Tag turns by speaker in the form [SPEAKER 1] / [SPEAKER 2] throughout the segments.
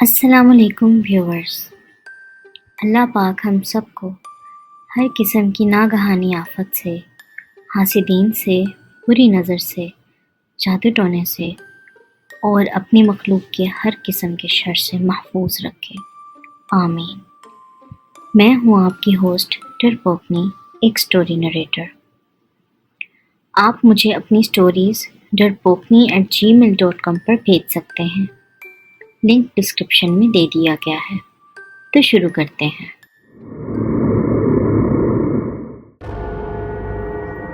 [SPEAKER 1] السلام علیکم ویورز۔ اللہ پاک ہم سب کو ہر قسم کی ناگہانی آفت سے، حاسدین سے، بری نظر سے، جادو ٹونے سے اور اپنی مخلوق کے ہر قسم کے شر سے محفوظ رکھے، آمین۔ میں ہوں آپ کی ہوسٹ ڈرپوکنی، ایک سٹوری نریٹر۔ آپ مجھے اپنی سٹوریز darpokni@gmail.com پر بھیج سکتے ہیں، لنک ڈسکرپشن میں دے دیا گیا ہے۔ تو شروع کرتے ہیں۔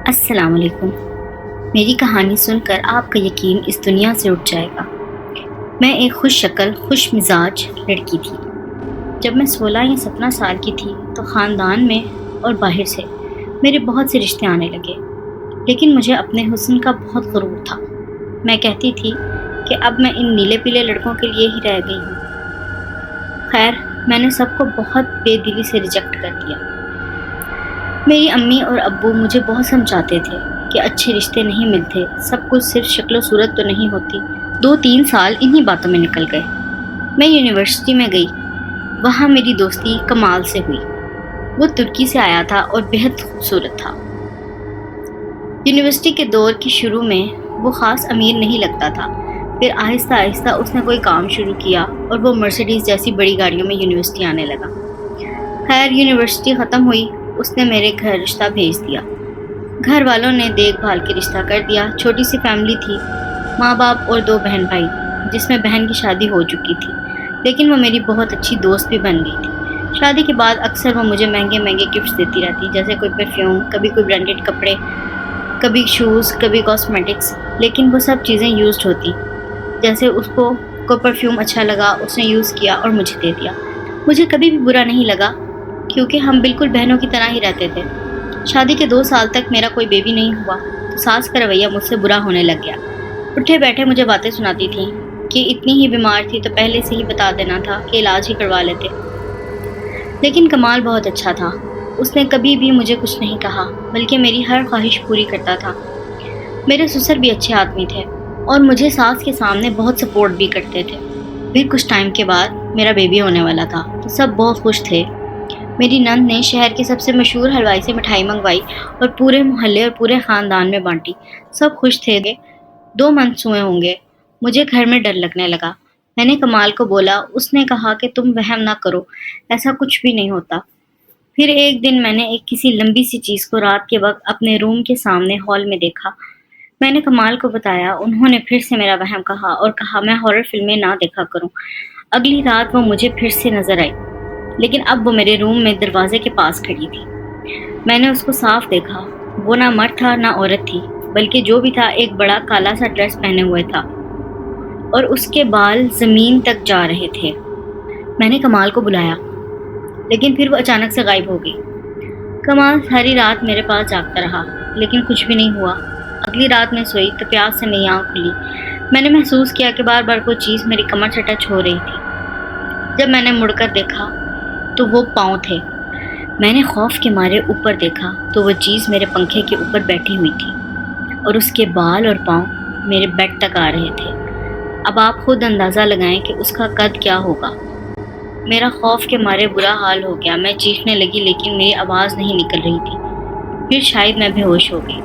[SPEAKER 1] السلام علیکم۔ میری کہانی سن کر آپ کا یقین اس دنیا سے اٹھ جائے گا۔ میں ایک خوش شکل، خوش مزاج لڑکی تھی۔ جب میں 16 یا 17 سال کی تھی تو خاندان میں اور باہر سے میرے بہت سے رشتے آنے لگے، لیکن مجھے اپنے حسن کا بہت غرور تھا۔ میں کہتی تھی کہ اب میں ان نیلے پیلے لڑکوں کے لیے ہی رہ گئی ہوں۔ خیر، میں نے سب کو بہت بے دلی سے ریجیکٹ کر دیا۔ میری امی اور ابو مجھے بہت سمجھاتے تھے کہ اچھے رشتے نہیں ملتے، سب کچھ صرف شکل و صورت تو نہیں ہوتی۔ 2-3 سال انہی باتوں میں نکل گئے۔ میں یونیورسٹی میں گئی، وہاں میری دوستی کمال سے ہوئی۔ وہ ترکی سے آیا تھا اور بہت خوبصورت تھا۔ یونیورسٹی کے دور کے شروع میں وہ خاص امیر نہیں لگتا تھا، پھر آہستہ آہستہ اس نے کوئی کام شروع کیا اور وہ مرسیڈیز جیسی بڑی گاڑیوں میں یونیورسٹی آنے لگا۔ خیر، یونیورسٹی ختم ہوئی، اس نے میرے گھر رشتہ بھیج دیا۔ گھر والوں نے دیکھ بھال کے رشتہ کر دیا۔ چھوٹی سی فیملی تھی، ماں باپ اور 2 بہن بھائی، جس میں بہن کی شادی ہو چکی تھی، لیکن وہ میری بہت اچھی دوست بھی بن گئی تھی۔ شادی کے بعد اکثر وہ مجھے مہنگے مہنگے گفٹس دیتی رہتی، جیسے کوئی پرفیوم، کبھی کوئی برانڈڈ کپڑے، کبھی شوز، کبھی کاسمیٹکس، لیکن وہ سب چیزیں یوزڈ ہوتی۔ جیسے اس کو کوئی پرفیوم اچھا لگا، اس نے یوز کیا اور مجھے دے دیا۔ مجھے کبھی بھی برا نہیں لگا، کیونکہ ہم بالکل بہنوں کی طرح ہی رہتے تھے۔ شادی کے 2 سال تک میرا کوئی بیبی نہیں ہوا تو ساس کا رویہ مجھ سے برا ہونے لگ گیا۔ اٹھے بیٹھے مجھے باتیں سناتی تھیں کہ اتنی ہی بیمار تھی تو پہلے سے ہی بتا دینا تھا کہ علاج ہی کروا لیتے۔ لیکن کمال بہت اچھا تھا، اس نے کبھی بھی مجھے کچھ نہیں کہا، بلکہ میری ہر خواہش پوری کرتا تھا۔ میرے سسر بھی اچھے آدمی تھے اور مجھے ساس کے سامنے بہت سپورٹ بھی کرتے تھے۔ پھر کچھ ٹائم کے بعد میرا بیبی ہونے والا تھا تو سب بہت خوش تھے۔ میری نند نے شہر کے سب سے مشہور حلوائی سے مٹھائی منگوائی اور پورے محلے اور پورے خاندان میں بانٹی۔ سب خوش تھے۔ 2 منتھ ہوئے ہوں گے، مجھے گھر میں ڈر لگنے لگا۔ میں نے کمال کو بولا، اس نے کہا کہ تم وہم نہ کرو، ایسا کچھ بھی نہیں ہوتا۔ پھر ایک دن میں نے کسی لمبی سی چیز کو رات کے وقت اپنے روم کے سامنے ہال میں دیکھا۔ میں نے کمال کو بتایا، انہوں نے پھر سے میرا وہم کہا اور کہا میں ہارر فلمیں نہ دیکھا کروں۔ اگلی رات وہ مجھے پھر سے نظر آئی، لیکن اب وہ میرے روم میں دروازے کے پاس کھڑی تھی۔ میں نے اس کو صاف دیکھا، وہ نہ مرد تھا نہ عورت تھی، بلکہ جو بھی تھا ایک بڑا کالا سا ڈریس پہنے ہوئے تھا اور اس کے بال زمین تک جا رہے تھے۔ میں نے کمال کو بلایا، لیکن پھر وہ اچانک سے غائب ہو گئی۔ کمال ساری رات میرے پاس جاگتا رہا، لیکن کچھ بھی نہیں ہوا۔ اگلی رات میں سوئی تو پیاس سے میری آنکھ کھلی۔ میں نے محسوس کیا کہ بار بار کوئی چیز میری کمر سے ٹچ ہو رہی تھی۔ جب میں نے مڑ کر دیکھا تو وہ پاؤں تھے۔ میں نے خوف کے مارے اوپر دیکھا تو وہ چیز میرے پنکھے کے اوپر بیٹھی ہوئی تھی اور اس کے بال اور پاؤں میرے بیڈ تک آ رہے تھے۔ اب آپ خود اندازہ لگائیں کہ اس کا قد کیا ہوگا۔ میرا خوف کے مارے برا حال ہو گیا۔ میں چیخنے لگی، لیکن میری آواز نہیں نکل رہی تھی۔ پھر شاید میں بے ہوش ہو گئی۔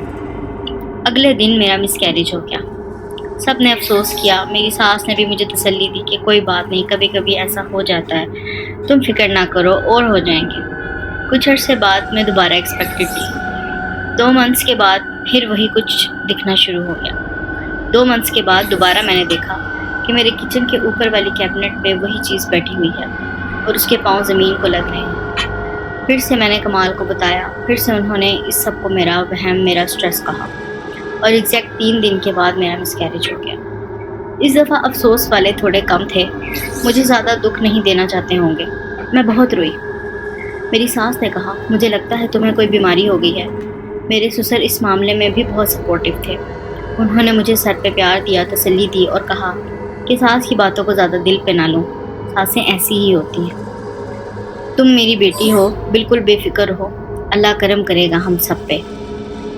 [SPEAKER 1] اگلے دن میرا مس کیریج ہو گیا۔ سب نے افسوس کیا، میری ساس نے بھی مجھے تسلی دی کہ کوئی بات نہیں، کبھی کبھی ایسا ہو جاتا ہے، تم فکر نہ کرو اور ہو جائیں گے۔ کچھ عرصے بعد میں دوبارہ ایکسپیکٹڈ تھی۔ 2 منتھس کے بعد پھر وہی کچھ دکھنا شروع ہو گیا۔ 2 منتھس کے بعد دوبارہ میں نے دیکھا کہ میرے کچن کے اوپر والی کیبنٹ پہ وہی چیز بیٹھی ہوئی ہے اور اس کے پاؤں زمین کو لگ رہے ہیں۔ پھر سے میں نے کمال کو بتایا، پھر سے انہوں نے اس سب کو میرا وہم، میرا سٹریس کہا، اور ایگزیکٹ 3 دن کے بعد میرا مس کیریج ہو گیا۔ اس دفعہ افسوس والے تھوڑے کم تھے، مجھے زیادہ دکھ نہیں دینا چاہتے ہوں گے۔ میں بہت روئی۔ میری ساس نے کہا، مجھے لگتا ہے تمہیں کوئی بیماری ہو گئی ہے۔ میرے سسر اس معاملے میں بھی بہت سپورٹیو تھے۔ انہوں نے مجھے سر پہ پیار دیا، تسلی دی اور کہا کہ ساس کی باتوں کو زیادہ دل پہ نہ لو، ساسیں ایسی ہی ہوتی ہیں۔ تم میری بیٹی ہو، بالکل بے فکر ہو، اللہ کرم کرے گا ہم سب پہ۔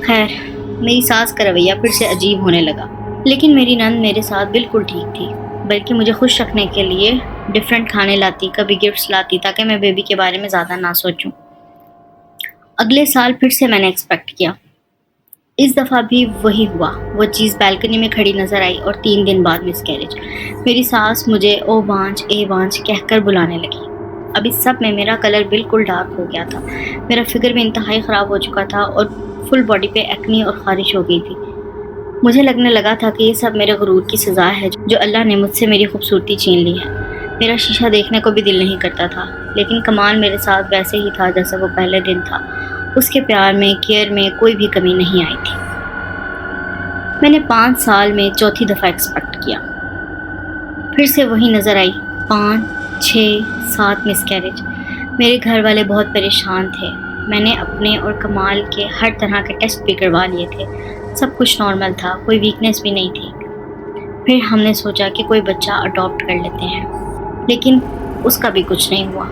[SPEAKER 1] خیر، میری ساس کا رویہ پھر سے عجیب ہونے لگا، لیکن میری نند میرے ساتھ بالکل ٹھیک تھی، بلکہ مجھے خوش رکھنے کے لیے ڈفرینٹ کھانے لاتی، کبھی گفٹس لاتی تاکہ میں بیبی کے بارے میں زیادہ نہ سوچوں۔ اگلے سال پھر سے میں نے ایکسپیکٹ کیا۔ اس دفعہ بھی وہی ہوا۔ وہ چیز بالکنی میں کھڑی نظر آئی اور 3 دن بعد مس کیریج۔ میری ساس مجھے او بانج اے بانج کہہ کر بلانے لگی۔ اب اس سب میں میرا کلر بالکل ڈارک ہو گیا تھا، میرا فگر بھی انتہائی خراب ہو چکا تھا اور فل باڈی پہ ایکنی اور خارش ہو گئی تھی۔ مجھے لگنے لگا تھا کہ یہ سب میرے غرور کی سزا ہے جو اللہ نے مجھ سے میری خوبصورتی چھین لی ہے۔ میرا شیشہ دیکھنے کو بھی دل نہیں کرتا تھا، لیکن کمال میرے ساتھ ویسے ہی تھا جیسا وہ پہلے دن تھا۔ اس کے پیار میں، کیئر میں کوئی بھی کمی نہیں آئی تھی۔ میں نے 5 سال میں چوتھی دفعہ ایکسپیکٹ کیا۔ پھر سے وہی نظر آئی، 5 6 7 مس کیریج۔ میرے گھر والے بہت پریشان تھے۔ میں نے اپنے اور کمال کے ہر طرح کے ٹیسٹ بھی کروا لیے تھے، سب کچھ نارمل تھا، کوئی ویکنیس بھی نہیں تھی۔ پھر ہم نے سوچا کہ کوئی بچہ اڈاپٹ کر لیتے ہیں، لیکن اس کا بھی کچھ نہیں ہوا۔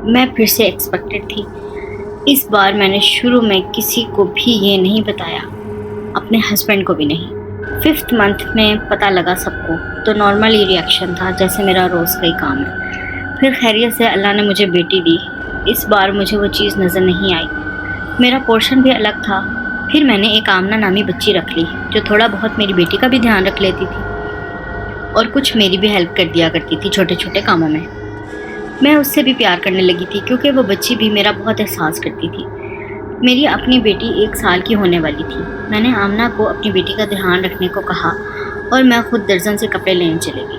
[SPEAKER 1] میں پھر سے ایکسپیکٹڈ تھی۔ اس بار میں نے شروع میں کسی کو بھی یہ نہیں بتایا، اپنے ہسبینڈ کو بھی نہیں۔ 5th منتھ میں پتہ لگا سب کو تو نارمل ہی ریئیکشن تھا جیسے میرا روز کا ہی کام ہے۔ پھر خیریت سے اللہ نے مجھے بیٹی دی۔ اس بار مجھے وہ چیز نظر نہیں آئی، میرا پورشن بھی الگ تھا۔ پھر میں نے ایک آمنہ نامی بچی رکھ لی جو تھوڑا بہت میری بیٹی کا بھی دھیان رکھ لیتی تھی اور کچھ میری بھی ہیلپ کر دیا کرتی تھی چھوٹے چھوٹے کاموں میں۔ میں اس سے بھی پیار کرنے لگی تھی کیونکہ وہ بچی بھی میرا بہت احساس کرتی تھی۔ میری اپنی بیٹی 1 سال کی ہونے والی تھی۔ میں نے آمنہ کو اپنی بیٹی کا دھیان رکھنے کو کہا اور میں خود درجن سے کپڑے لینے چلے گئی۔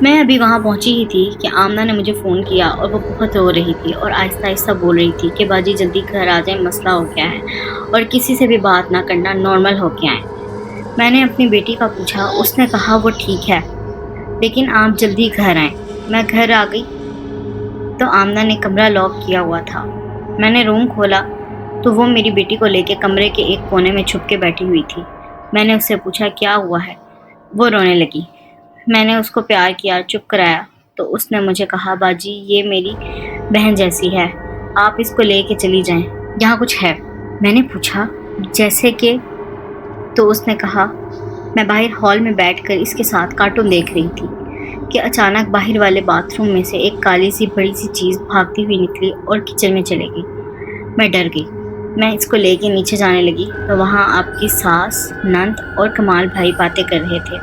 [SPEAKER 1] میں ابھی وہاں پہنچی ہی تھی کہ آمنہ نے مجھے فون کیا اور وہ بہت رو رہی تھی اور آہستہ آہستہ بول رہی تھی کہ باجی جلدی گھر آ جائیں، مسئلہ ہو گیا ہے اور کسی سے بھی بات نہ کرنا، نارمل ہو کے آئیں۔ میں نے اپنی بیٹی کا پوچھا، اس نے کہا وہ ٹھیک ہے لیکن آپ جلدی گھر آئیں۔ میں گھر آ گئی تو آمنہ نے کمرہ لاک کیا ہوا تھا۔ میں نے روم کھولا تو وہ میری بیٹی کو لے کے کمرے کے ایک کونے میں چھپ کے بیٹھی ہوئی تھی۔ میں نے اس سے پوچھا کیا ہوا ہے؟ وہ رونے لگی۔ میں نے اس کو پیار کیا، چپ کرایا تو اس نے مجھے کہا باجی یہ میری بہن جیسی ہے، آپ اس کو لے کے چلی جائیں، یہاں کچھ ہے۔ میں نے پوچھا جیسے کہ؟ تو اس نے کہا میں باہر ہال میں بیٹھ کر اس کے ساتھ کارٹون دیکھ رہی تھی کہ اچانک باہر والے باتھ روم میں سے ایک کالی سی بڑی سی چیز بھاگتی ہوئی نکلی اور کچن میں چلے گئی۔ میں ڈر گئی۔ میں اس کو لے کے نیچے جانے لگی تو وہاں آپ کی ساس، نند اور کمال بھائی باتیں کر رہے تھے۔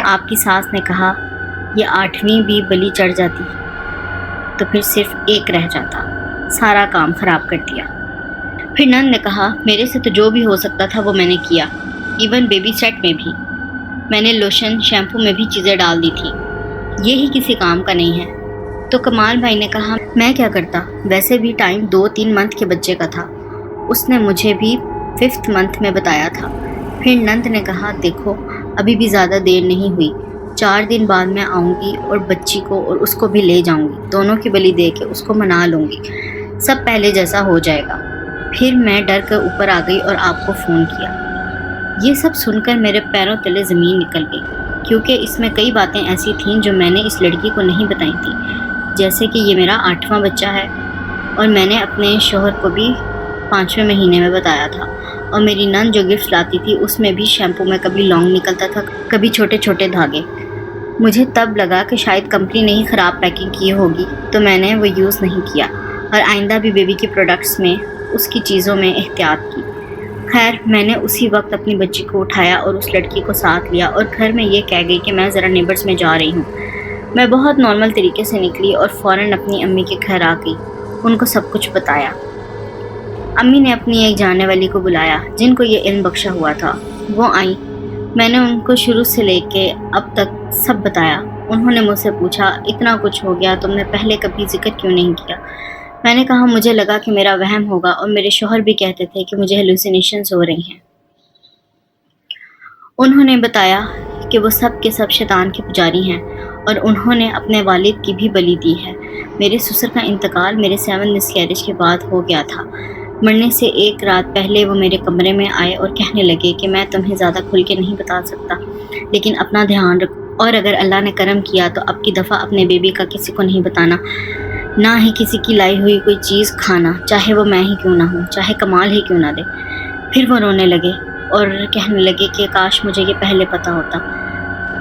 [SPEAKER 1] آپ کی ساس نے کہا یہ 8ویں بھی بلی چڑھ جاتی تو پھر صرف ایک رہ جاتا، سارا کام خراب کر دیا۔ پھر نند نے کہا میرے سے تو جو بھی ہو سکتا تھا وہ میں نے کیا، ایون بیبی سیٹ میں بھی میں نے لوشن شیمپو میں بھی چیزیں ڈال دی تھی، یہی کسی کام کا نہیں ہے۔ تو کمال بھائی نے کہا میں کیا کرتا، ویسے بھی ٹائم 2-3 منتھ کے بچے کا تھا، اس نے مجھے بھی 5th منتھ میں بتایا تھا۔ پھر نند نے کہا دیکھو ابھی بھی زیادہ دیر نہیں ہوئی، 4 دن بعد میں آؤں گی اور بچی کو اور اس کو بھی لے جاؤں گی، دونوں کی بلی دے کے اس کو منا لوں گی، سب پہلے جیسا ہو جائے گا۔ پھر میں ڈر کر اوپر آ گئی اور آپ کو فون کیا۔ یہ سب سن کر میرے پیروں تلے زمین نکل گئی کیونکہ اس میں کئی باتیں ایسی تھیں جو میں نے اس لڑکی کو نہیں بتائی تھیں، جیسے کہ یہ میرا 8واں بچہ ہے اور میں نے اپنے شوہر کو بھی 5ویں مہینے میں بتایا تھا، اور میری نند جو گفٹ لاتی تھی اس میں بھی شیمپو میں کبھی لونگ نکلتا تھا، کبھی چھوٹے چھوٹے دھاگے۔ مجھے تب لگا کہ شاید کمپنی نے ہی خراب پیکنگ کی ہوگی تو میں نے وہ یوز نہیں کیا اور آئندہ بھی بیبی کے پروڈکٹس میں اس کی چیزوں میں احتیاط کی۔ خیر میں نے اسی وقت اپنی بچی کو اٹھایا اور اس لڑکی کو ساتھ لیا اور گھر میں یہ کہہ گئی کہ میں ذرا نیبرز میں جا رہی ہوں۔ میں بہت نارمل طریقے سے نکلی اور فوراً اپنی امی کے گھر آ گئی، ان کو سب کچھ بتایا۔ امی نے اپنی ایک جاننے والی کو بلایا جن کو یہ علم بخشا ہوا تھا، وہ آئیں۔ میں نے ان کو شروع سے لے کے اب تک سب بتایا۔ انہوں نے مجھ سے پوچھا اتنا کچھ ہو گیا تم نے پہلے کبھی ذکر کیوں نہیں کیا؟ میں نے کہا مجھے لگا کہ میرا وہم ہوگا اور میرے شوہر بھی کہتے تھے کہ مجھے ہیلوسینیشنز ہو رہی ہیں۔ انہوں نے بتایا کہ وہ سب کے سب شیطان کے پجاری ہیں اور انہوں نے اپنے والد کی بھی بلی دی ہے۔ میرے سسر کا انتقال میرے 7 مس کیریج کے بعد ہو گیا تھا۔ مرنے سے 1 رات پہلے وہ میرے کمرے میں آئے اور کہنے لگے کہ میں تمہیں زیادہ کھل کے نہیں بتا سکتا لیکن اپنا دھیان رکھو، اور اگر اللہ نے کرم کیا تو اب کی دفعہ اپنے بیبی کا کسی کو نہیں بتانا، نہ ہی کسی کی لائی ہوئی کوئی چیز کھانا، چاہے وہ میں ہی کیوں نہ ہوں، چاہے کمال ہی کیوں نہ دے۔ پھر وہ رونے لگے اور کہنے لگے کہ کاش مجھے یہ پہلے پتہ ہوتا۔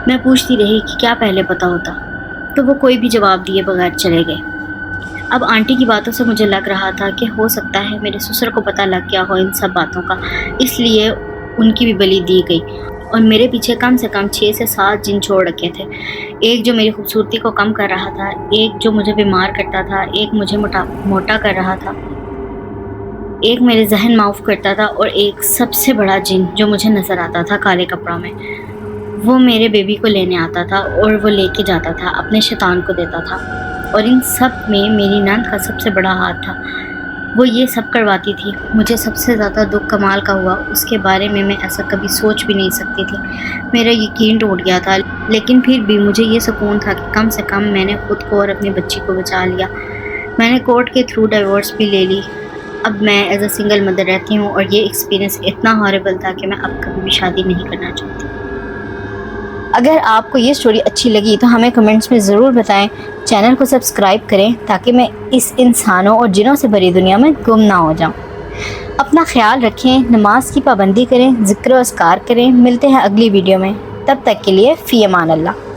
[SPEAKER 1] میں پوچھتی رہی کہ کیا پہلے پتہ ہوتا؟ تو وہ کوئی بھی جواب دیے بغیر چلے گئے۔ اب آنٹی کی باتوں سے مجھے لگ رہا تھا کہ ہو سکتا ہے میرے سسر کو پتہ لگ گیا ہو ان سب باتوں کا، اس لیے ان کی بھی بلی دی گئی، اور میرے پیچھے کم سے کم 6 سے 7 جن چھوڑ رکھے تھے۔ ایک جو میری خوبصورتی کو کم کر رہا تھا، ایک جو مجھے بیمار کرتا تھا، ایک مجھے موٹا کر رہا تھا، ایک میرے ذہن معاف کرتا تھا، اور ایک سب سے بڑا جن جو مجھے نظر آتا تھا کالے کپڑوں میں، وہ میرے بیبی کو لینے آتا تھا اور وہ لے کے جاتا تھا، اپنے شیطان کو دیتا تھا۔ اور ان سب میں میری نند کا سب سے بڑا ہاتھ تھا، وہ یہ سب کرواتی تھی۔ مجھے سب سے زیادہ دکھ کمال کا ہوا، اس کے بارے میں ایسا کبھی سوچ بھی نہیں سکتی تھی۔ میرا یقین ٹوٹ گیا تھا، لیکن پھر بھی مجھے یہ سکون تھا کہ کم سے کم میں نے خود کو اور اپنی بچی کو بچا لیا۔ میں نے کورٹ کے تھرو ڈائیورس بھی لے لی۔ اب میں ایز اے سنگل مدر رہتی ہوں، اور یہ ایکسپیرینس اتنا ہاربل تھا کہ میں اب کبھی بھی شادی نہیں کرنا چاہتی۔ اگر آپ کو یہ سٹوری اچھی لگی تو ہمیں کمنٹس میں ضرور بتائیں، چینل کو سبسکرائب کریں تاکہ میں اس انسانوں اور جنوں سے بھری دنیا میں گم نہ ہو جاؤں۔ اپنا خیال رکھیں، نماز کی پابندی کریں، ذکر و اذکار کریں۔ ملتے ہیں اگلی ویڈیو میں، تب تک کے لیے فی امان اللہ۔